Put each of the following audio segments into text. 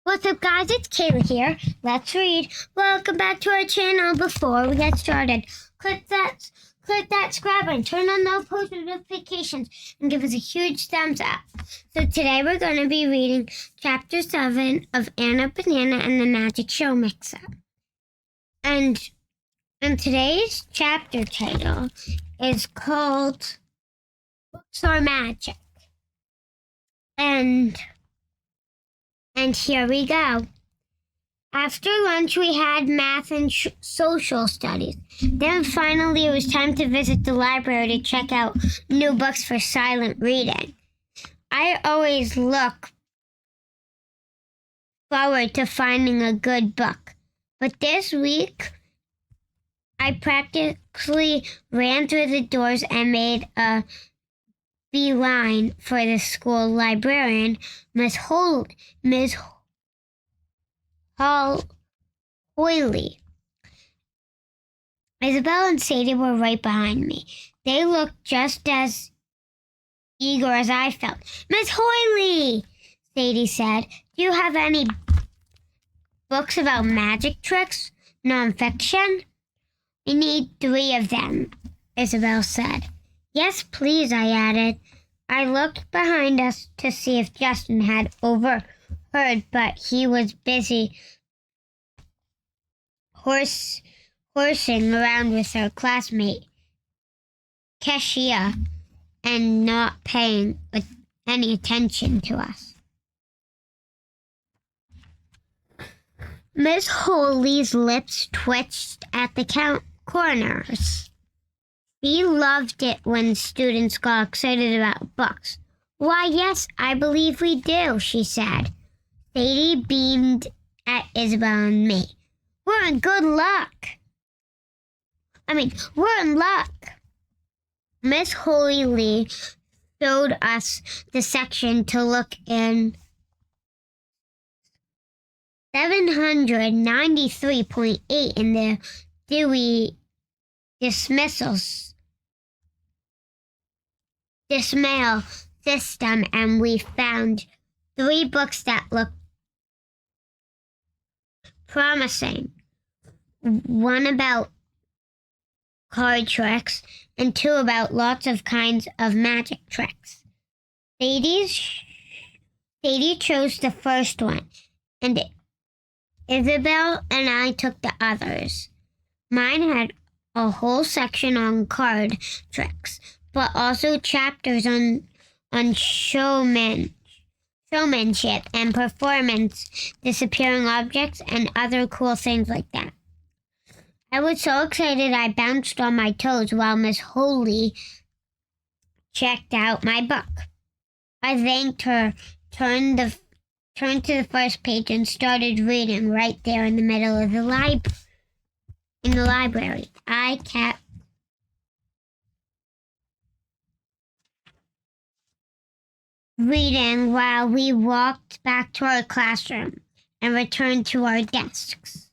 What's up, guys? It's Kayla here. Let's read. Welcome back to our channel. Before we get started, click that subscribe button, turn on those post notifications, and give us a huge thumbs up. So today we're going to be reading Chapter 7 of Anna, Banana, and the Magic Show Mix-Up. And today's chapter title is called Books or Magic. And here we go. After lunch, we had math and social studies. Then finally, it was time to visit the library to check out new books for silent reading. I always look forward to finding a good book. But this week, I practically ran through the doors and made a beeline for the school librarian, Miss Hoyley. Isabel and Sadie were right behind me. They looked just as eager as I felt. Miss Hoyley, Sadie said, do you have any books about magic tricks, nonfiction? We need 3 of them, Isabel said. Yes, please, I added. I looked behind us to see if Justin had overheard, but he was busy horsing around with her classmate, Keshia, and not paying any attention to us. Miss Hoyley's lips twitched at the corners. She loved it when students got excited about books. Why, yes, I believe we do, she said. Sadie beamed at Isabel and me. We're in luck. Miss Hoyley showed us the section to look in 793.8 in the Dewey dismissal system, and we found 3 books that looked promising. 1 about card tricks and 2 about lots of kinds of magic tricks. Sadie chose the first one, and Isabel and I took the others. Mine had a whole section on card tricks, but also chapters on showmanship and performance, disappearing objects, and other cool things like that. I was so excited I bounced on my toes while Miss Hoyley checked out my book. I thanked her, turned to the first page, and started reading right there in the middle of the library. I kept reading while we walked back to our classroom and returned to our desks.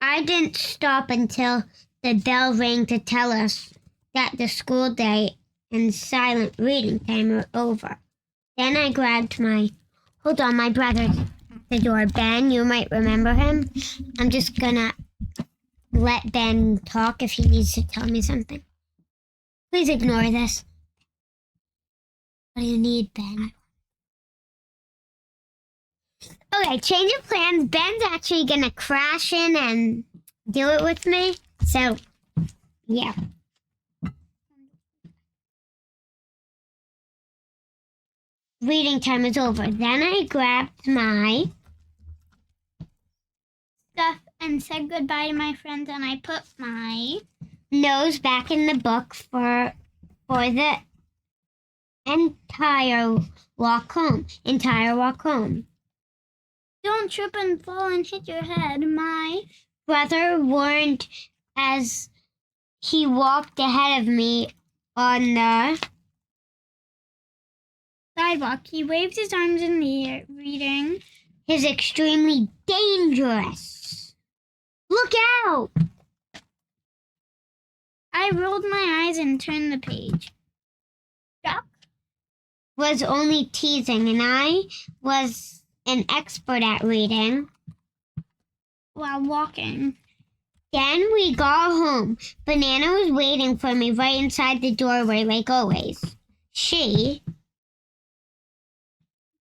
I didn't stop until the bell rang to tell us that the school day and silent reading time were over. Then I grabbed my brother at the door. Ben, you might remember him. I'm just gonna let Ben talk if he needs to tell me something. Please ignore this. What do you need, Ben? Okay, change of plans. Ben's actually gonna crash in and do it with me. So, yeah. Reading time is over. Then I grabbed my stuff and said goodbye to my friends, and I put my nose back in the book for the entire walk home. Don't trip and fall and hit your head, my brother warned as he walked ahead of me on the sidewalk. He waved his arms in the air, reading, "Is extremely dangerous. Look out!" I rolled my eyes and turned the page. Duck was only teasing, and I was an expert at reading while walking. Then we got home. Banana was waiting for me right inside the doorway like always. She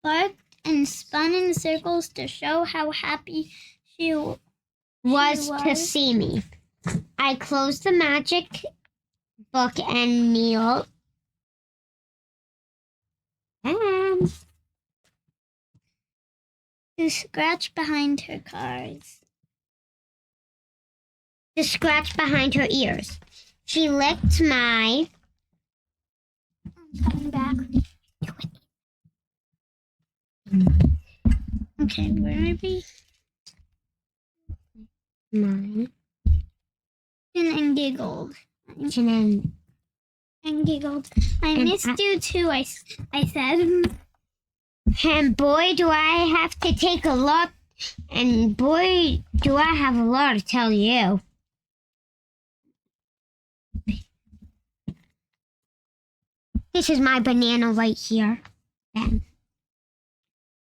barked and spun in circles to show how happy she was to see me. I closed the magic book and knelt and to scratch behind her ears. She licked my... I'm coming back. Okay, where are we? Mine. And giggled. And giggled. I missed you too, I said. And boy, do I have to take a lot. And boy, do I have a lot to tell you. This is my banana right here. Ben.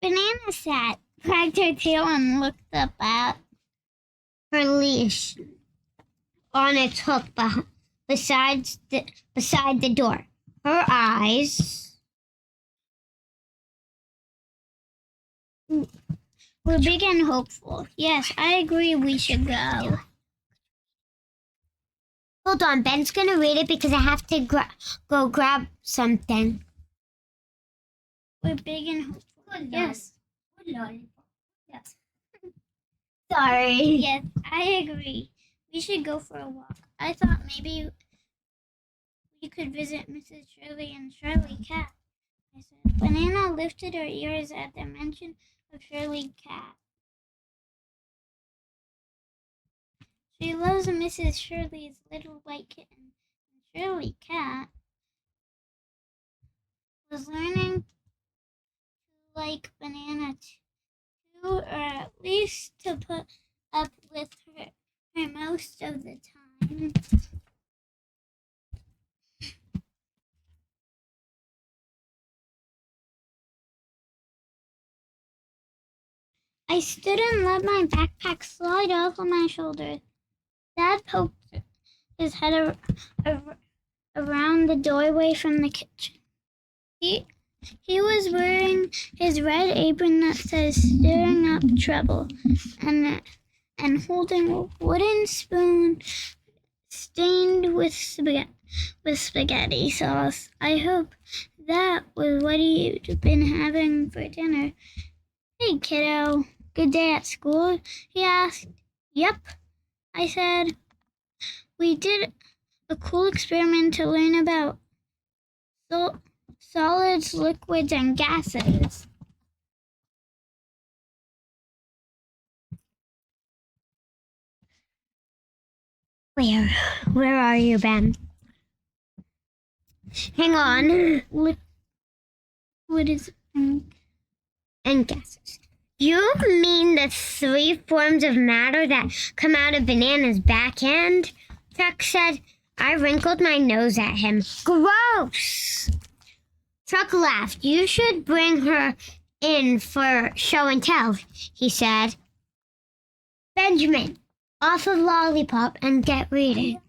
Banana sat, wagged her tail, and looked up at her leash on its hook beside the door. Her eyes were big and hopeful. Yes, I agree we should go. Hold on, Ben's gonna read it because I have to go grab something. We're big and hopeful. Yes. Yes. Sorry. Yes, I agree. We should go for a walk. I thought maybe we could visit Mrs. Shirley and Shirley Cat, I said. Banana lifted her ears at the mention of Shirley Cat. She loves Mrs. Shirley's little white kitten. Shirley Cat was learning to like Banana too, or at least to put up with her most of the time. I stood and let my backpack slide off on my shoulder. Dad poked his head around the doorway from the kitchen. He was wearing his red apron that says "Stirring Up Trouble" and holding a wooden spoon stained with spaghetti sauce. I hope that was what he'd been having for dinner. Hey, kiddo, good day at school? He asked. Yep, I said. We did a cool experiment to learn about solids, liquids, and gases. Where are you, Ben? Hang on. What is and gases? You mean the 3 forms of matter that come out of Banana's back end? Chuck said. I wrinkled my nose at him. Gross! Chuck laughed. You should bring her in for show and tell, he said. Benjamin, off of Lollipop and get reading.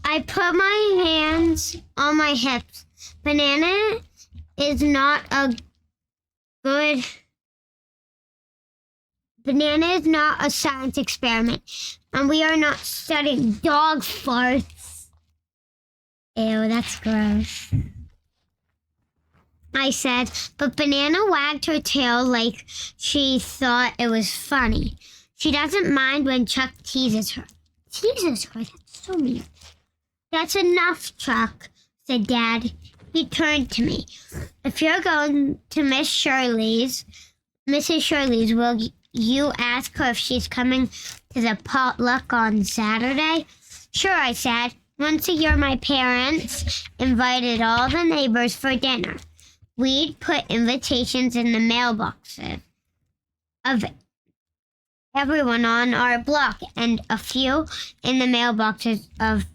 I put my hands on my hips. Banana is not a science experiment, and we are not studying dog farts. Ew, that's gross. I said, but Banana wagged her tail like she thought it was funny. She doesn't mind when Chuck teases her. Teases her? That's so mean. That's enough, Chuck, said Dad. He turned to me. If you're going to Mrs. Shirley's, will you ask her if she's coming to the potluck on Saturday? Sure, I said. Once a year, my parents invited all the neighbors for dinner. We'd put invitations in the mailboxes of everyone on our block and a few in the mailboxes of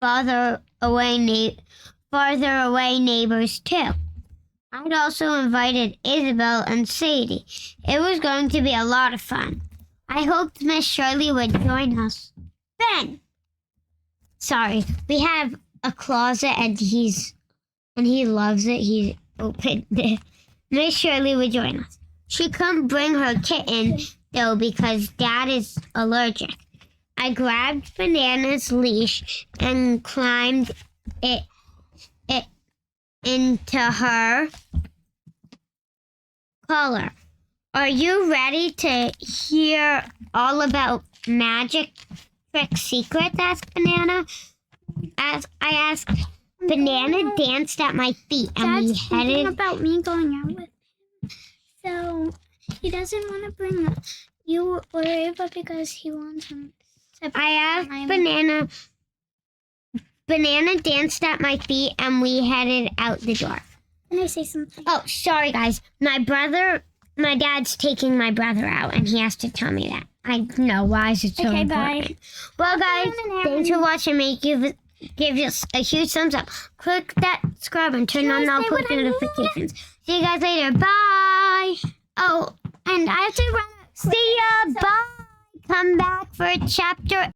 farther away neighbors too. I'd also invited Isabel and Sadie. It was going to be a lot of fun. I hoped Miss Shirley would join us. Ben! Sorry, we have a closet and he loves it. He opened it. Miss Shirley would join us. She couldn't bring her kitten though because Dad is allergic. I grabbed Banana's leash and climbed it into her collar. Are you ready to hear all about Magic Trick Secret? Asked Banana. I asked. Banana danced at my feet and Dad's we headed about me going out with him. So he doesn't want to bring you or Ava because he wants him. I asked Banana. Banana danced at my feet and we headed out the door. Can I say something? Oh, sorry guys. My dad's taking my brother out and he has to tell me that. I know, why is it so important? Bye. Well guys, thanks for watching. Give us a huge thumbs up. Click that subscribe and turn on all post notifications. See you guys later. Bye. Oh, And I have to run. see ya. Bye. Come back for chapter